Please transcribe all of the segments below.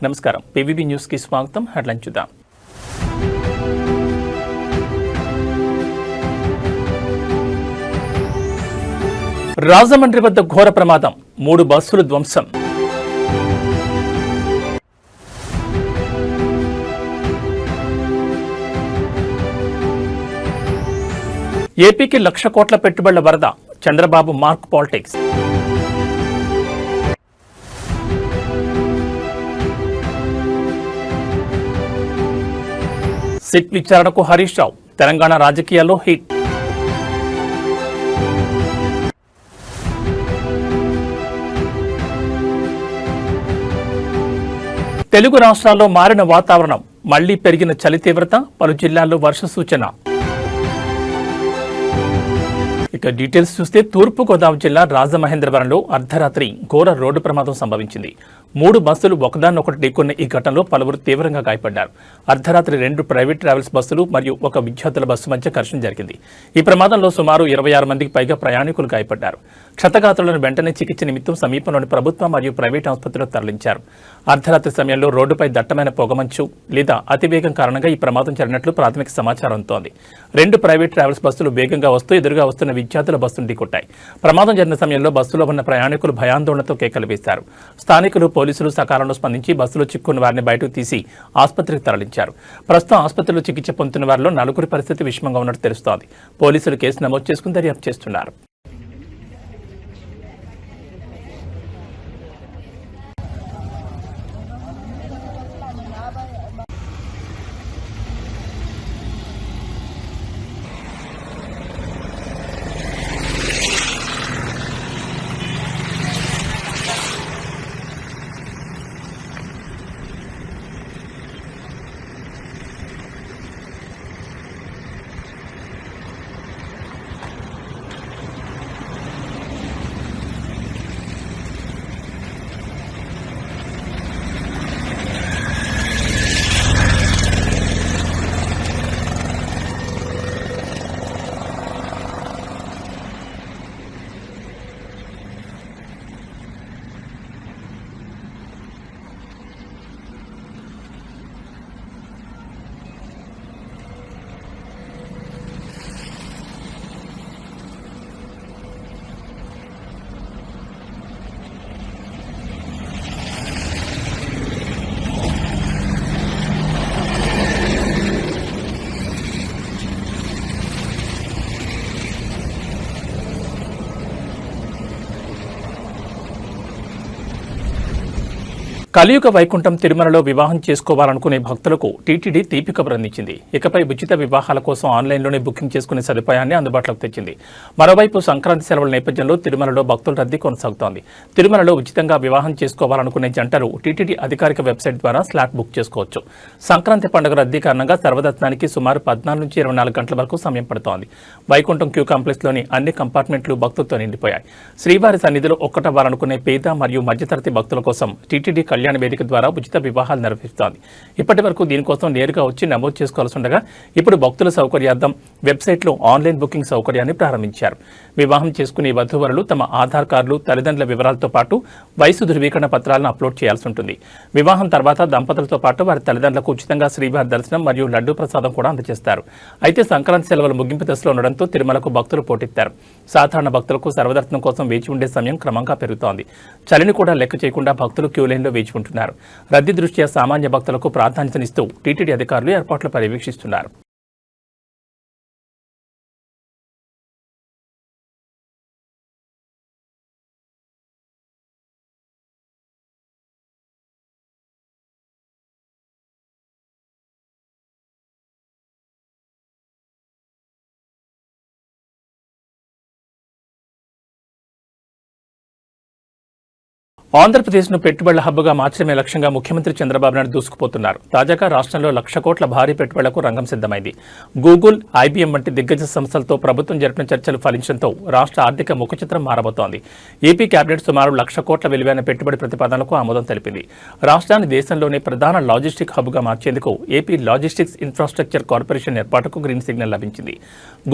నమస్కారం, PVB news కి స్వాగతం. హెడ్లైన్ చూద్దాం. రాజమండ్రి వద్ద ఘోర ప్రమాదం, 3 బస్సులు ధ్వంసం. ఏపీకి 1,00,000 కోట్ల పెట్టుబడుల వరద, చంద్రబాబు మార్క్ పాలిటిక్స్. సిట్ విచారణకు హరీష్ రావు, తెలంగాణ రాజకీయాల్లో హిట్. తెలుగు రాష్ట్రాల్లో మారిన వాతావరణం, మళ్లీ పెరిగిన చలి తీవ్రత, పలు జిల్లాల్లో వర్ష సూచన. ఇక డీటెయిల్స్ చూస్తే తూర్పుగోదావరి జిల్లా రాజమహేంద్రవరంలో అర్ధరాత్రి ఘోర రోడ్డు ప్రమాదం సంభవించింది. 3 బస్సులు ఒకదాన్నొకటి ఢీకొన్న ఈ ఘటనలో పలువురు తీవ్రంగా గాయపడ్డారు. అర్ధరాత్రి 2 ప్రైవేట్ ట్రావెల్స్ బస్సులు మరియు 1 విద్యార్థుల బస్సు మధ్య ఘర్షణ జరిగింది. ఈ ప్రమాదంలో సుమారు 26 మందికి పైగా ప్రయాణికులు గాయపడ్డారు. క్షతగాత్రులను వెంటనే చికిత్స నిమిత్తం సమీపంలోని ప్రభుత్వ మరియు ప్రైవేట్ ఆసుపత్రిలో తరలించారు. అర్ధరాత్రి సమయంలో రోడ్డుపై దట్టమైన పొగమంచు లేదా అతివేగం కారణంగా ఈ ప్రమాదం జరిగినట్లు ప్రాథమిక సమాచారం అందుతోంది. 2 ప్రైవేట్ ట్రావెల్స్ బస్సులు వేగంగా వస్తూ ఎదురుగా వస్తున్న విద్యార్థుల బస్సును ఢీకొట్టాయి. ప్రమాదం జరిగిన సమయంలో బస్సులో ఉన్న ప్రయాణికులు భయాందోళనతో కేకలు వేశారు. స్థానికులు, పోలీసులు సకాలంలో స్పందించి బస్సులో చిక్కున్న వారిని బయటకు తీసి ఆసుపత్రికి తరలించారు. ప్రస్తుతం ఆసుపత్రిలో చికిత్స పొందుతున్న వారిలో 4 పరిస్థితి విషమంగా ఉన్నట్టు తెలుస్తోంది. పోలీసులు కేసు నమోదు చేసుకుని దర్యాప్తు చేస్తున్నారు. కలియుగ వైకుంఠం తిరుమలలో వివాహం చేసుకోవాలనుకునే భక్తులకు టీటీడీ తీపి కబురు అందించింది. ఇకపై ఉచిత వివాహాల కోసం ఆన్లైన్లోనే బుకింగ్ చేసుకునే సదుపాయాన్ని అందుబాటులోకి తెచ్చింది. మరోవైపు సంక్రాంతి సెలవుల నేపథ్యంలో తిరుమలలో భక్తుల రద్దీ కొనసాగుతోంది. తిరుమలలో ఉచితంగా వివాహం చేసుకోవాలనుకునే జంటలు టీటీడీ అధికారిక వెబ్సైట్ ద్వారా స్లాట్ బుక్ చేసుకోవచ్చు. సంక్రాంతి పండుగ రద్దీ కారణంగా సర్వదర్శనానికి సుమారు 14 నుంచి 24 గంటల వరకు సమయం పడుతోంది. వైకుంఠం క్యూ కాంప్లెక్స్లోని అన్ని కంపార్ట్మెంట్లు భక్తులతో నిండిపోయాయి. శ్రీవారి సన్నిధిలో ఒక్కటవ్వాలనుకునే పేద మరియు మధ్యతరగతి భక్తుల కోసం టీటీడీ కళ్యాణ వేదిక ద్వారా ఉచిత వివాహాలు నిర్వహిస్తోంది. ఇప్పటి వరకు దీనికోసం నేరుగా వచ్చి నమోదు చేసుకోవాల్సి ఉండగా ఇప్పుడు భక్తుల సౌకర్యార్థం వెబ్సైట్లో ఆన్లైన్ బుకింగ్ సౌకర్యాన్ని ప్రారంభించారు. వివాహం చేసుకునే వధూవరులు తమ ఆధార్ కార్డులు, తల్లిదండ్రుల వివరాలతో పాటు వయసు ధృవీకరణ పత్రాలను అప్లోడ్ చేయాల్సి ఉంటుంది. వివాహం తర్వాత దంపతులతో పాటు వారి తల్లిదండ్రులకు ఉచితంగా శ్రీవారి దర్శనం మరియు లడ్డూ ప్రసాదం కూడా అందజేస్తారు. అయితే సంక్రాంతి సెలవులు ముగింపు దశలో ఉండడంతో తిరుమలకు భక్తులు పోటెత్తారు. సాధారణ భక్తులకు సర్వదర్శనం కోసం వేచి ఉండే సమయం క్రమంగా పెరుగుతోంది. చలిని కూడా లెక్క చేయకుండా భక్తులు క్యూ లైన్లో వేచి ఉంటున్నారు. రద్దీ దృష్ట్యా సామాన్య భక్తులకు ప్రాధాన్యతనిస్తూ టీటీడీ అధికారులు ఏర్పాట్లు పర్యవేక్షిస్తున్నారు. ఆంధ్రప్రదేశ్ను పెట్టుబడుల హబ్గా మార్చడమే లక్ష్యంగా ముఖ్యమంత్రి చంద్రబాబు నాయుడు దూసుకుపోతున్నారు. తాజాగా రాష్ట్రంలో 1,00,000 కోట్ల భారీ పెట్టుబడులకు రంగం సిద్ధమైంది. గూగుల్, ఐబీఎం వంటి దిగ్గజ సంస్థలతో ప్రభుత్వం జరిపిన చర్చలు ఫలించడంతో రాష్ట్ర ఆర్థిక ముఖచిత్రం మారబోతోంది. ఏపీ కేబినెట్ సుమారు 1,00,000 కోట్ల విలువైన పెట్టుబడి ప్రతిపాదనలకు ఆమోదం తెలిపింది. రాష్ట్రాన్ని దేశంలోనే ప్రధాన లాజిస్టిక్ హబ్గా మార్చేందుకు ఏపీ లాజిస్టిక్స్ ఇన్ఫ్రాస్ట్రక్చర్ కార్పొరేషన్ ఏర్పాటుకు గ్రీన్ సిగ్నల్ లభించింది.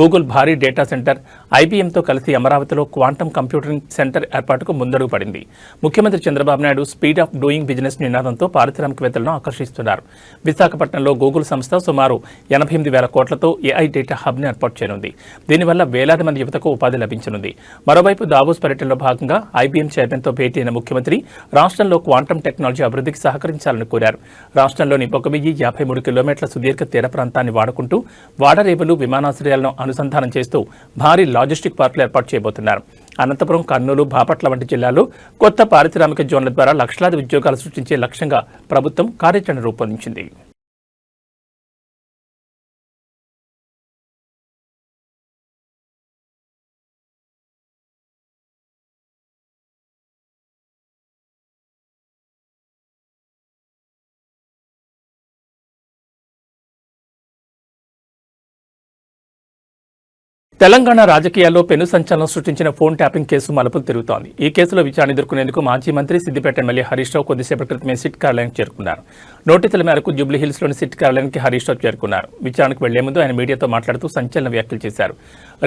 గూగుల్ భారీ డేటా సెంటర్, ఐబీఎంతో కలిసి అమరావతిలో క్వాంటమ్ కంప్యూటింగ్ సెంటర్ ఏర్పాటుకు ముందడుగు పడింది. ముఖ్యమంత్రి ముఖ్యమంత్రి Chandrababu Naidu speed of doing business నినాదంతో పారిశ్రామికవేత్తలను ఆకర్షిస్తున్నారు. విశాఖపట్నంలో గూగుల్ సంస్థ సుమారు 88,000 కోట్లతో ఏఐ డేటా హబ్ని ఏర్పాటు చేయనుంది. దీనివల్ల వేలాది మంది యువతకు ఉపాధి లభించనుంది. మరోవైపు దావోస్ పర్యటనలో భాగంగా ఐబీఎం చైర్మన్తో భేటీ అయిన ముఖ్యమంత్రి రాష్ట్రంలో క్వాంటమ్ టెక్నాలజీ అభివృద్ధికి సహకరించాలని కోరారు. రాష్ట్రంలోని 1,053 కిలోమీటర్ల సుదీర్ఘ తీర ప్రాంతాన్ని వాడుకుంటూ వాడరేవులు, విమానాశ్రయాలను అనుసంధానం చేస్తూ భారీ లాజిస్టిక్ పార్కులు ఏర్పాటు చేయబోతున్నారు. అనంతపురం, కర్నూలు, బాపట్ల వంటి జిల్లాల్లో కొత్త పారిశ్రామిక జోన్ల ద్వారా లక్షలాది ఉద్యోగాలు సృష్టించే లక్ష్యంగా ప్రభుత్వం కార్యాచరణ రూపొందించింది. తెలంగాణ రాజకీయాల్లో పెను సంచలనం సృష్టించిన ఫోన్ ట్యాపింగ్ కేసు మలుపులు తిరుగుతోంది. ఈ కేసులో విచారణ ఎదుర్కొనేందుకు మాజీ మంత్రి, సిద్దిపేట ఎమ్మెల్యే హరీష్ రావు కొద్దిసేపటి క్రితమే సిట్ కార్యాలయానికి చేరుకున్నారు. నోటీసుల మేరకు జూబ్లీహిల్స్లోని సిట్ కార్యాలయానికి హరీష్ రావు చేరుకున్నారు. విచారణకు వెళ్లే ముందు ఆయన మీడియాతో మాట్లాడుతూ సంచలన వ్యాఖ్యలు చేశారు.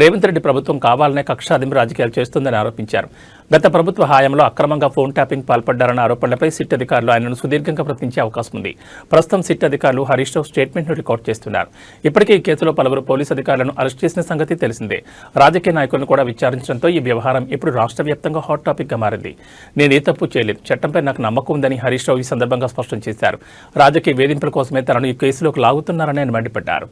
రేవంత్ రెడ్డి ప్రభుత్వం కావాలనే కక్షాదింపు రాజకీయాలు చేస్తుందని ఆరోపించారు. గత ప్రభుత్వ హయాంలో అక్రమంగా ఫోన్ ట్యాపింగ్ పాల్పడ్డారన్న ఆరోపణలపై సిట్ అధికారులు ఆయనను సుదీర్ఘంగా ప్రశ్నించే అవకాశం ఉంది. ప్రస్తుతం సిట్ అధికారులు హరీష్ రావు స్టేట్మెంట్ను రికార్డు చేస్తున్నారు. ఇప్పటికే ఈ కేసులో పలువురు పోలీసు అధికారులను అరెస్ట్ చేసిన సంగతి తెలిసిందే. రాజకీయ నాయకులను కూడా విచారించడంతో ఈ వ్యవహారం ఇప్పుడు రాష్ట్ర వ్యాప్తంగా హాట్ టాపిక్ గా మారింది. నేనే తప్పు చేయలేదు, చట్టంపై నాకు నమ్మకం ఉందని హరీష్ రావు ఈ సందర్భంగా స్పష్టం చేశారు. రాజకీయ వేధింపుల కోసమే తనను ఈ కేసులోకి లాగుతున్నారని ఆయన మండిపడ్డారు.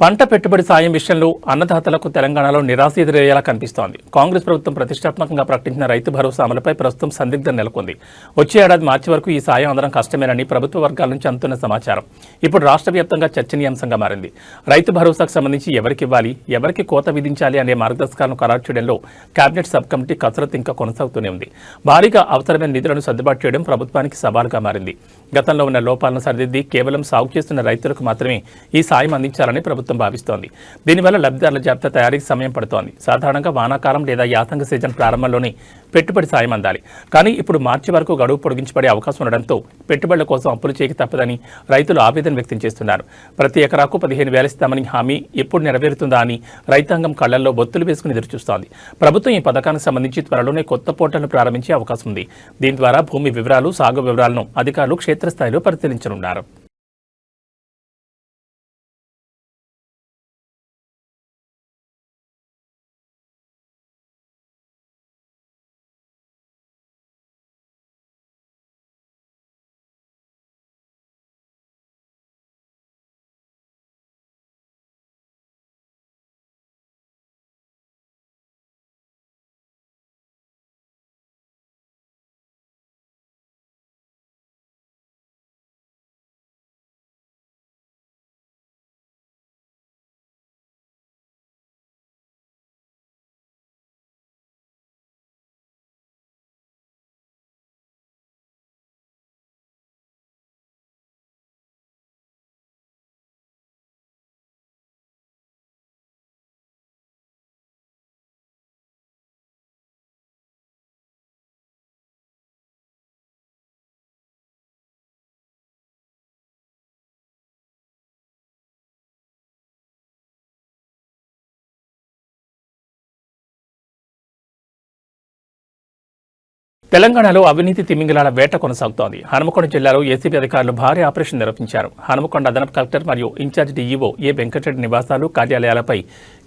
పంట పెట్టుబడి సాయం విషయంలో అన్నదాతలకు తెలంగాణలో నిరాశ ఎదురయ్యేలా కనిపిస్తోంది. కాంగ్రెస్ ప్రభుత్వం ప్రతిష్టాత్మకంగా ప్రకటించిన రైతు భరోసా అమలుపై ప్రస్తుతం సందిగ్ధం నెలకొంది. వచ్చే ఏడాది మార్చి వరకు ఈ సాయం అందడం కష్టమేనని ప్రభుత్వ వర్గాల నుంచి అందుతున్న సమాచారం ఇప్పుడు రాష్ట్ర వ్యాప్తంగా చర్చనీయాంశంగా మారింది. రైతు భరోసాకు సంబంధించి ఎవరికి ఇవ్వాలి, ఎవరికి కోత విధించాలి అనే మార్గదర్శకాలను ఖరారు చేయడంలో కేబినెట్ సబ్ కమిటీ కసరత్తు ఇంకా కొనసాగుతూనే ఉంది. భారీగా అవసరమైన నిధులను సర్దుబాటు చేయడం ప్రభుత్వానికి సవాలుగా మారింది. గతంలో ఉన్న లోపాలను సరిదిద్ది కేవలం సాగు చేస్తున్న రైతులకు మాత్రమే ఈ సాయం అందించాలని ప్రభుత్వం భావిస్తోంది. దీనివల్ల లబ్ధిదారుల జాబితా తయారీకి సమయం పడుతోంది. సాధారణంగా వానాకాలం లేదా యాసంగ సీజన్ ప్రారంభంలోనే పెట్టుబడి సాయం అందాలి. కానీ ఇప్పుడు మార్చి వరకు గడువు పొడిగించబడే అవకాశం ఉండడంతో పెట్టుబడుల కోసం అప్పులు చేయక తప్పదని రైతులు ఆవేదన వ్యక్తం చేస్తున్నారు. ప్రతి ఎకరాకు 15,000 ఇస్తామని హామీ ఎప్పుడు నెరవేరుతుందా అని రైతాంగం కళ్లల్లో బొత్తులు వేసుకుని ఎదురుచూస్తోంది. ప్రభుత్వం ఈ పథకానికి సంబంధించి త్వరలోనే కొత్త పోర్టల్ను ప్రారంభించే అవకాశం ఉంది. దీని ద్వారా భూమి వివరాలు, సాగు వివరాలను అధికారులు క్షేత్రస్థాయిలో పరిశీలించనున్నారు. తెలంగాణలో అవినీతి తిమింగలాల వేట కొనసాగుతోంది. హనుమకొండ జిల్లాలో ఏసీబీ అధికారులు భారీ ఆపరేషన్ నిర్వహించారు. హనుమకొండ అదనపు కలెక్టర్ మరియు ఇన్ఛార్జ్ డీఈఓ ఏ వెంకటరెడ్డి నివాసాలు, కార్యాలయాలపై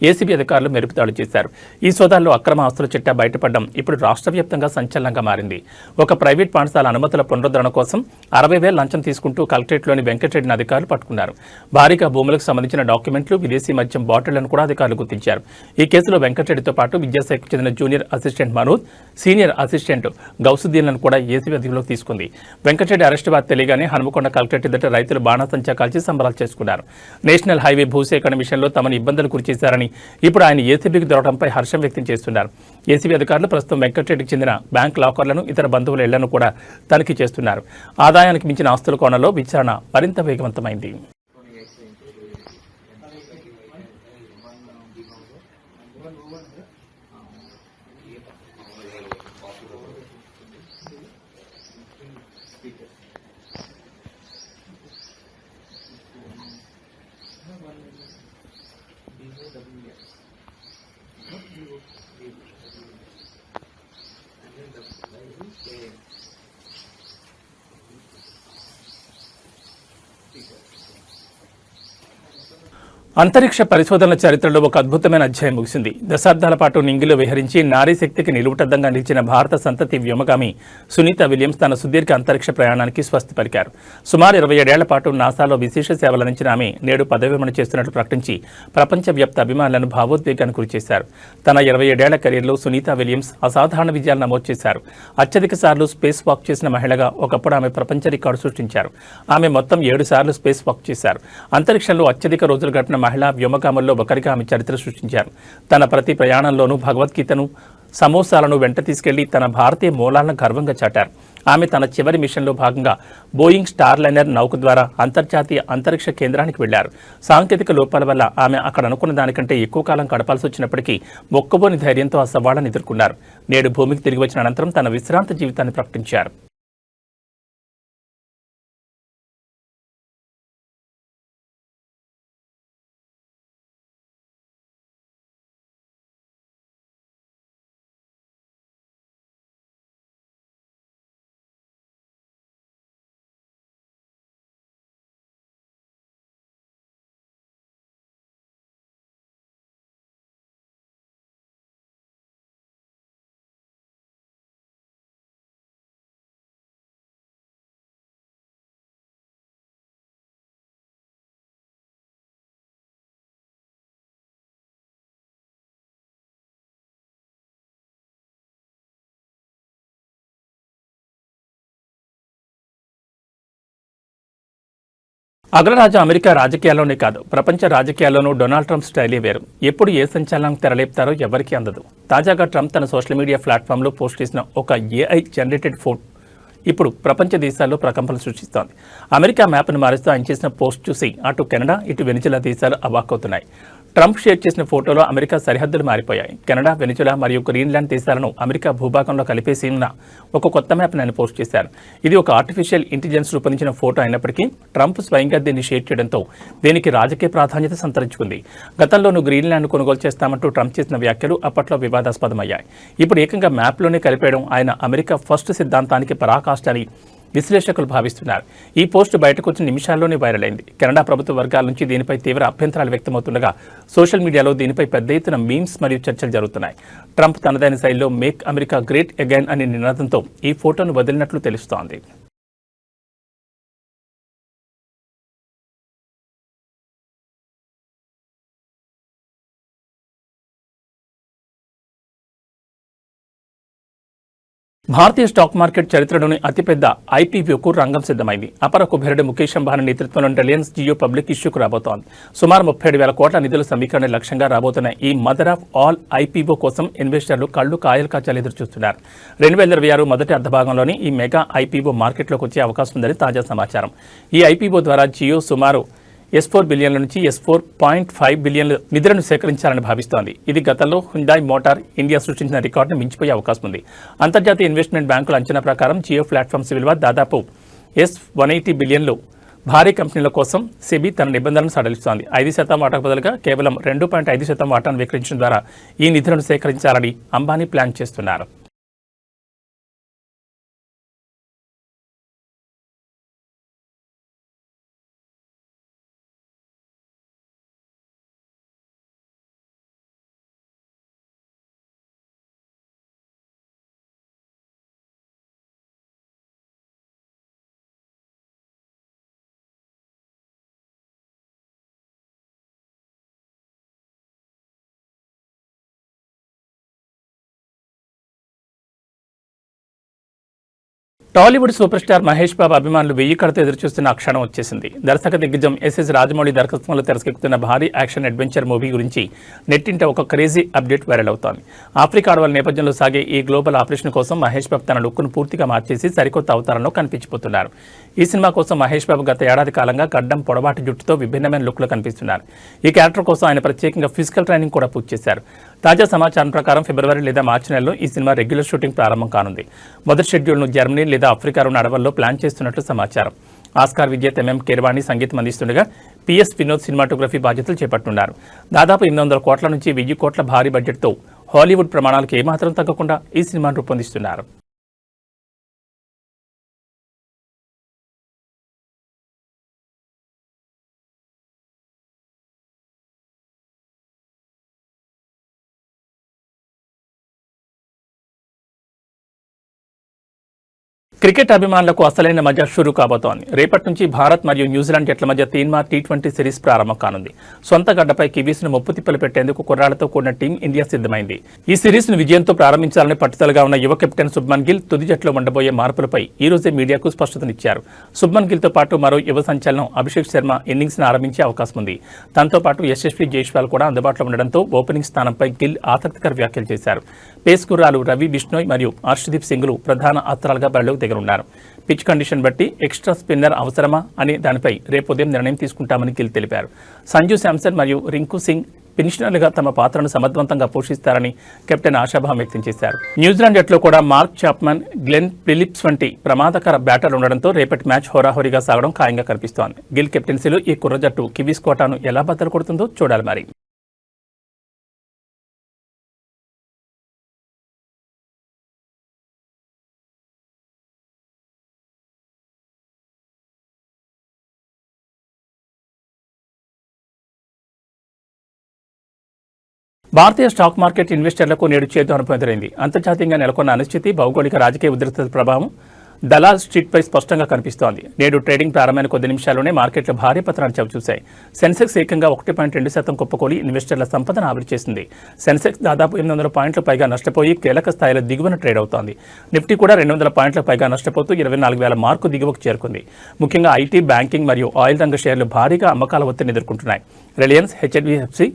ఏసీబీ అధికారులు మెరుపుదాడులు చేశారు. ఈ సోదాల్లో అక్రమ ఆస్తుల చిట్టా బయటపడడం ఇప్పుడు రాష్ట్ర వ్యాప్తంగా సంచలనంగా మారింది. ఒక ప్రైవేట్ పాఠశాల అనుమతుల పునరుద్ధరణ కోసం 60,000 లంచం తీసుకుంటూ కలెక్టరేట్లోని వెంకటరెడ్డిని అధికారులు పట్టుకున్నారు. భారీగా భూములకు సంబంధించిన డాక్యుమెంట్లు, విదేశీ మద్యం బాటిళ్లను కూడా అధికారులు గుర్తించారు. ఈ కేసులో వెంకటరెడ్డితో పాటు విద్యాశాఖకు చెందిన junior assistant Manoj, senior assistant గౌసుద్దీన్లను కూడా ఏసీబీ అధికారులకు తీసుకుంది. వెంకటరెడ్డి అరెస్టు వార్త తెలియగానే హనుమకొండ కలెక్టరేట్ ఎదుట రైతులు బాణాసంచా కాల్చి సంబరాలు చేసుకున్నారు. నేషనల్ హైవే భూసేకరణ విషయంలో తమను ఇబ్బందులు గురిచేశారని ఇప్పుడు ఆయన ఏసీబీకి దొరకడంపై హర్షం వ్యక్తం చేస్తున్నారు. ఏసీబీ అధికారులు ప్రస్తుతం వెంకటరెడ్డికి చెందిన బ్యాంక్ లాకర్లను, ఇతర బంధువుల ఇళ్లను కూడా తనిఖీ చేస్తున్నారు. ఆదాయానికి మించిన ఆస్తుల కోణంలో విచారణ మరింత వేగవంతమైంది. అంతరిక్ష పరిశోధనల చరిత్రలో ఒక అద్భుతమైన అధ్యాయం ముగిసింది. దశాబ్దాల పాటు నింగిలో విహరించి నారీ శక్తికి నిలువుటద్దంగా నిలిచిన భారత సంతతి వ్యోమగామి సునీత విలియమ్స్ తన సుదీర్ఘ అంతరిక్ష ప్రయాణానికి స్వస్తి పలికారు. సుమారు 27 ఏళ్ల పాటు నాసాలో విశేష సేవలందించిన ఆమె నేడు పదవి విరమణ చేస్తున్నట్లు ప్రకటించి ప్రపంచవ్యాప్త అభిమానులను భావోద్వేగానికి గురిచేశారు. తన 27 ఏళ్ల కెరీర్లో సునీత విలియమ్స్ అసాధారణ విజయాలు నమోదు చేశారు. అత్యధిక సార్లు స్పేస్ వాక్ చేసిన మహిళగా ఒకప్పుడు ఆమె ప్రపంచ రికార్డు సృష్టించారు. ఆమె మొత్తం 7 సార్లు స్పేస్ వాక్ చేశారు. అంతరిక్షంలో అత్యధిక రోజులు గడిపిన మహిళా వ్యోమగాముల్లో ఒకరిగా ఆమె చరిత్ర సృష్టించారు. తన ప్రతి ప్రయాణంలోనూ భగవద్గీతను, సమోసాలను వెంట తీసుకెళ్లి తన భారతీయ మూలాలను గర్వంగా చాటారు. ఆమె తన చివరి మిషన్లో భాగంగా బోయింగ్ స్టార్లైనర్ నౌక ద్వారా అంతర్జాతీయ అంతరిక్ష కేంద్రానికి వెళ్లారు. సాంకేతిక లోపాల వల్ల ఆమె అక్కడ అనుకున్న దానికంటే ఎక్కువ కాలం గడపాల్సి వచ్చినప్పటికీ మొక్కబోని ధైర్యంతో ఆ సవాళ్లను ఎదుర్కొన్నారు. నేడు భూమికి తిరిగి వచ్చిన అనంతరం తన విశ్రాంత జీవితాన్ని ప్రకటించారు. అగ్రరాజు అమెరికా రాజకీయాల్లోనే కాదు, ప్రపంచ రాజకీయాల్లోనూ డొనాల్డ్ ట్రంప్ స్టైలే వేరు. ఎప్పుడు ఏ సంచలనం తెరలేపుతారో ఎవరికీ అందదు. తాజాగా ట్రంప్ తన సోషల్ మీడియా ప్లాట్ఫామ్లో పోస్ట్ చేసిన ఒక ఏఐ జనరేటెడ్ ఫోటో ఇప్పుడు ప్రపంచ దేశాల్లో ప్రకంపనలు సృష్టిస్తోంది. అమెరికా మ్యాప్ను మారుస్తూ ఆయన చేసిన పోస్ట్ చూసి అటు కెనడా, ఇటు వెనిజులా దేశాలు అవాక్కవుతున్నాయి. ట్రంప్ షేర్ చేసిన ఫోటోలో అమెరికా సరిహద్దులు మారిపోయాయి. కెనడా, వెనిజులా మరియు గ్రీన్లాండ్ దేశాలను అమెరికా భూభాగంలో కలిపేసి ఉన్న ఒక కొత్త మ్యాప్ను ఆయన పోస్ట్ చేశారు. ఇది ఒక ఆర్టిఫిషియల్ ఇంటెలిజెన్స్ రూపొందించిన ఫోటో అయినప్పటికీ ట్రంప్ స్వయంగా దీన్ని షేర్ చేయడంతో దీనికి రాజకీయ ప్రాధాన్యత సంతరించుకుంది. గతంలోనూ గ్రీన్లాండ్ కొనుగోలు చేస్తామంటూ ట్రంప్ చేసిన వ్యాఖ్యలు అప్పట్లో వివాదాస్పదమయ్యాయి. ఇప్పుడు ఏకంగా మ్యాప్లోనే కలిపేయడం ఆయన అమెరికా ఫస్ట్ సిద్ధాంతానికి పరాకాష్ట అని విశ్లేషకులు భావిస్తున్నారు. ఈ పోస్టు బయటకు వచ్చిన నిమిషాల్లోనే వైరల్ అయింది. కెనడా ప్రభుత్వ వర్గాల నుంచి దీనిపై తీవ్ర అభ్యంతరాలు వ్యక్తమవుతుండగా సోషల్ మీడియాలో దీనిపై పెద్ద ఎత్తున మీమ్స్ మరియు చర్చలు జరుగుతున్నాయి. ట్రంప్ తనదైన శైలిలో మేక్ అమెరికా గ్రేట్ అగైన్ అనే నినాదంతో ఈ ఫోటోను వదిలినట్లు తెలుస్తోంది. భారతీయ స్టాక్ మార్కెట్ చరిత్రలోని అతిపెద్ద ఐపీఓకు రంగం సిద్ధమైంది. అపర కుబేరుడు ముఖేష్ అంబానీ నేతృత్వంలోని రిలయన్స్ జియో పబ్లిక్ ఇష్యూకు రాబోతోంది. సుమారు 37,000 కోట్ల నిధుల సమీకరణ లక్ష్యంగా రాబోతున్న ఈ మదర్ ఆఫ్ ఆల్ ఐపీఓ కోసం ఇన్వెస్టర్లు కళ్ళు కాయలు కాచాలు ఎదురుచూస్తున్నారు. 2026 మొదటి అర్ధభాగంలోని ఈ మెగా ఐపీఓ మార్కెట్లోకి వచ్చే అవకాశం ఉందని తాజా సమాచారం. ఈ ఐపీఓ ద్వారా జియో సుమారు S4 బిలియన్ల నుంచి S4.5 బిలియన్ల నిధులను సేకరించాలని భావిస్తోంది. ఇది గతంలో హ్యుండాయ్ మోటార్ ఇండియా సృష్టించిన రికార్డును మించిపోయే అవకాశం ఉంది. అంతర్జాతీయ ఇన్వెస్ట్మెంట్ బ్యాంకుల అంచనా ప్రకారం జియో ప్లాట్ఫామ్స్ విలువ దాదాపు S180 బిలియన్లు. భారీ కంపెనీల కోసం సెబీ తన నిబంధనలను సడలిస్తోంది. 5% వాటాకు బదులుగా కేవలం 2.5% వాటాను విక్రయించడం ద్వారా ఈ నిధులను సేకరించాలని అంబానీ ప్లాన్ చేస్తున్నారు. టాలీవుడ్ సూపర్ స్టార్ మహేష్ బాబు అభిమానులు 1000 కడతో ఎదురుచూస్తున్న ఆ క్షణం వచ్చేసింది. దర్శక దిగ్గజం ఎస్ఎస్ రాజమౌళి దర్శకత్వంలో తెరకెక్కుతున్న భారీ యాక్షన్ అడ్వెంచర్ మూవీ గురించి నెట్టింట ఒక క్రేజీ అప్డేట్ వైరల్ అవుతోంది. ఆఫ్రికా అడవుల నేపథ్యంలో సాగే ఈ గ్లోబల్ ఆపరేషన్ కోసం మహేష్ బాబు తన లుక్ను పూర్తిగా మార్చేసి సరికొత్త అవతారంలో కనిపించిపోతున్నారు. ఈ సినిమా కోసం మహేష్ బాబు గత ఏడాది కాలంగా గడ్డం పొడవాటి జుట్టుతో విభిన్నమైన లుక్లో కనిపిస్తున్నారు. ఈ క్యారెక్టర్ కోసం ఆయన ప్రత్యేకంగా ఫిజికల్ ట్రైనింగ్ కూడా పూర్తి చేశారు. తాజా సమాచారం ప్రకారం ఫిబ్రవరి లేదా మార్చి నెలలో ఈ సినిమా రెగ్యులర్ షూటింగ్ ప్రారంభం కానుంది. మొదటి షెడ్యూల్ను జర్మనీ లేదా ఆఫ్రికాలోని అడవుల్లో ప్లాన్ చేస్తున్నట్లు సమాచారం. ఆస్కార్ విజేత ఎంఎం కీరవాణి సంగీతం అందిస్తుండగా పిఎస్ వినోద్ సినిమాటోగ్రఫీ బాధ్యతలు చేపట్టున్నారు. దాదాపు 800 కోట్ల నుంచి 1000 కోట్ల భారీ బడ్జెట్తో హాలీవుడ్ ప్రమాణాలకు ఏమాత్రం తగ్గకుండా ఈ సినిమాను రూపొందిస్తున్నారు. క్రికెట్ అభిమానులకు అసలైన మజా షురూ కాబోతోంది. రేపటి నుంచి భారత్ మరియు న్యూజిలాండ్ జట్ల మధ్య తీన్మార్ టీ20 సిరీస్ ప్రారంభం కానుంది. సొంత గడ్డపై కివీస్ను ముప్పుతిప్పలు పెట్టేందుకు కుర్రాళ్లతో కూడిన టీం ఇండియా సిద్ధమైంది. ఈ సిరీస్ను విజయంతో ప్రారంభించాలని పట్టుదలగా ఉన్న యువ కెప్టెన్ శుభ్మన్ గిల్ తుది జట్లో ఉండబోయే మార్పులపై ఈ రోజే మీడియాకు స్పష్టతనిచ్చారు. శుభ్మన్ గిల్తో పాటు మరో యువ సంచలనం అభిషేక్ శర్మ ఇన్నింగ్స్ను ఆరంభించే అవకాశం ఉంది. తనతో పాటు యశస్వి జైస్వాల్ కూడా అందుబాటులో ఉండడంతో ఓపెనింగ్ స్థానంపై గిల్ ఆసక్తికర వ్యాఖ్యలు చేశారు. పేస్ గుర్రాలు రవి బిష్ణోయ్ మరియు హర్షదీప్ సింగ్లు ప్రధాన అస్త్రాలుగా బరిలోకి దిగనున్నారు. పిచ్ కండిషన్ బట్టి ఎక్స్ట్రా స్పిన్నర్ అవసరమా అనే దానిపై రేపు ఉదయం నిర్ణయం తీసుకుంటామని గిల్ తెలిపారు. సంజు శాంసన్ మరియు రింకు సింగ్ ఫినిషనర్లుగా తమ పాత్రను సమర్థవంతంగా పోషిస్తారని కెప్టెన్ ఆశాభావం వ్యక్తం చేశారు. న్యూజిలాండ్ జట్లో కూడా మార్క్ చాప్మన్, గ్లెన్ ఫిలిప్స్ వంటి ప్రమాదకర బ్యాటర్లు ఉండడంతో రేపటి మ్యాచ్ హోరాహోరీగా సాగడం ఖాయంగా కనిపిస్తోంది. గిల్ కెప్టెన్సీలో ఈ కుర్ర జట్టు కివీస్ కోటాను ఎలా బద్దలు కొడుతుందో చూడాలి మరి. భారతీయ స్టాక్ మార్కెట్ ఇన్వెస్టర్లకు నేడు చేదు అనుభవం ఎదురైంది. అంతర్జాతీయంగా నెలకొన్న అనిశ్చితి, భౌగోళిక రాజకీయ ఉద్రిక్తత ప్రభావం దలాల్ స్ట్రీట్పై స్పష్టంగా కనిపిస్తోంది. నేడు ట్రేడింగ్ ప్రారంభమైన కొద్ది నిమిషాల్లోనే మార్కెట్లు భారీ పతనాలు చవిచూశాయి. సెన్సెక్స్ ఏకంగా 1.2% కుప్పకూలి ఇన్వెస్టర్ల సంపదను ఆవిరి చేసింది. సెన్సెక్స్ దాదాపు 800 పాయింట్ల పైగా నష్టపోయి కీలక స్థాయిలో దిగువన ట్రేడ్ అవుతోంది. నిఫ్టీ కూడా 200 పాయింట్ల పైగా నష్టపోతూ 24,000 మార్కు దిగువకు చేరుకుంది. ముఖ్యంగా ఐటీ, బ్యాంకింగ్ మరియు ఆయిల్ రంగ షేర్లు భారీగా అమ్మకాల ఒత్తిడిని ఎదుర్కొంటున్నాయి. రిలయన్స్, హెచ్డిఎఫ్సి,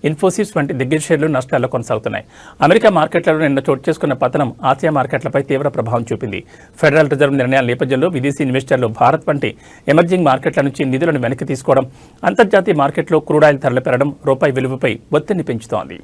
ఇన్ఫోసిస్ వంటి దిగ్గజ షేర్లు నష్టాల్లో కొనసాగుతున్నాయి. అమెరికా మార్కెట్లలో నిన్న చోటు చేసుకున్న పతనం ఆసియా మార్కెట్లపై తీవ్ర ప్రభావం చూపింది. ఫెడరల్ రిజర్వ్ నిర్ణయాల నేపథ్యంలో విదేశీ ఇన్వెస్టర్లు భారత్ వంటి ఎమర్జింగ్ మార్కెట్ల నుంచి నిధులను వెనక్కి తీసుకోవడం, అంతర్జాతీయ మార్కెట్లో క్రూడ్ ఆయిల్ ధరలు పెరగడం రూపాయి విలువపై ఒత్తిడిని పెంచుతోంది.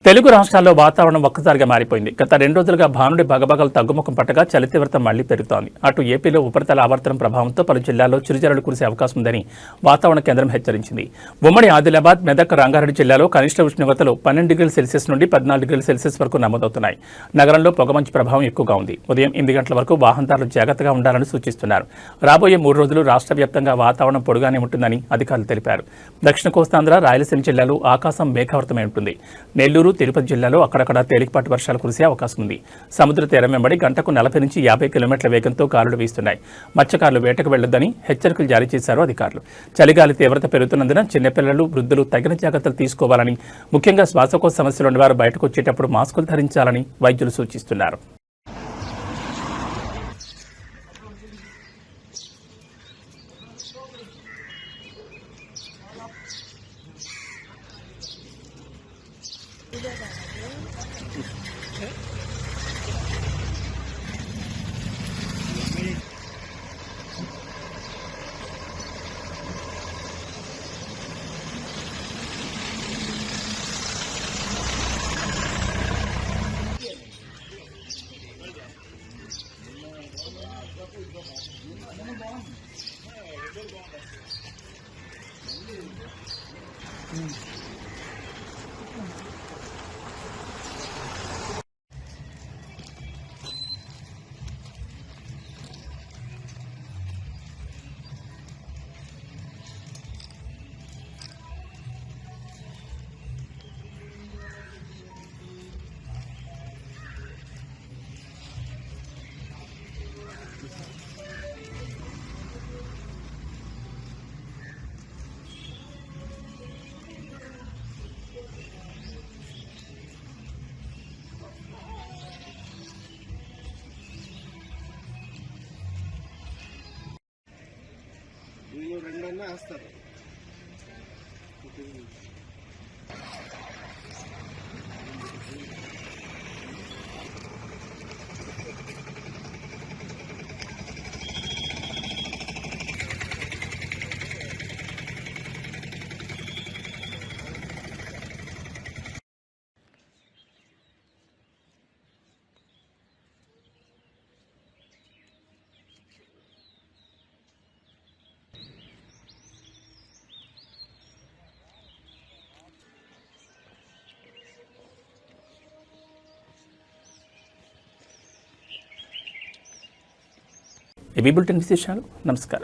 తెలుగు రాష్ట్రాల్లో వాతావరణం ఒక్కసారిగా మారిపోయింది. గత 2 రోజులుగా భానుడి బగబగలు తగ్గుముఖం పట్టగా చలి తీవ్రత మళ్లీ పెరుగుతోంది. అటు ఏపీలో ఉపరితల ఆవర్తనం ప్రభావంతో పలు జిల్లాల్లో చిరుజల్లులు కురిసే అవకాశం ఉందని వాతావరణ కేంద్రం హెచ్చరించింది. ఉమ్మడి ఆదిలాబాద్, మెదక్, రంగారెడ్డి జిల్లాలో కనిష్ట ఉష్ణోగ్రతలు 12 డిగ్రీల సెల్సియస్ నుండి 14 డిగ్రీల సెల్సియస్ వరకు నమోదవుతున్నాయి. నగరంలో పొగమంచు ప్రభావం ఎక్కువగా ఉంది. ఉదయం 8 గంటల వరకు వాహనదారులు జాగ్రత్తగా ఉండాలని సూచిస్తున్నారు. రాబోయే 3 రోజులు రాష్ట్ర వ్యాప్తంగా వాతావరణం పొడిగానే ఉంటుందని అధికారులు తెలిపారు. దక్షిణ కోస్తాంధ్ర, రాయలసీమ జిల్లాలో ఆకాశం మేఘావృతమై ఉంటుంది. నెల్లూరు, తిరుపతి జిల్లాలో అక్కడక్కడ తేలికపాటి వర్షాలు కురిసే అవకాశం ఉంది. సముద్ర తీరం వెంబడి గంటకు 40 నుంచి 50 కిలోమీటర్ల వేగంతో గాలులు వీస్తున్నాయి. మత్స్యకారులు వేటకు వెళ్లొద్దని హెచ్చరికలు జారీ చేశారు అధికారులు. చలిగాలి తీవ్రత పెరుగుతున్నందున చిన్నపిల్లలు, వృద్ధులు తగిన జాగ్రత్తలు తీసుకోవాలని, ముఖ్యంగా శ్వాసకోశ సమస్యలు ఉన్నవారు బయటకు వచ్చేటప్పుడు మాస్కులు ధరించాలని వైద్యులు సూచిస్తున్నారు. రెండన్నా వేస్తారు. ఏబీ బులెటిన్ విశేషాలు. నమస్కారం.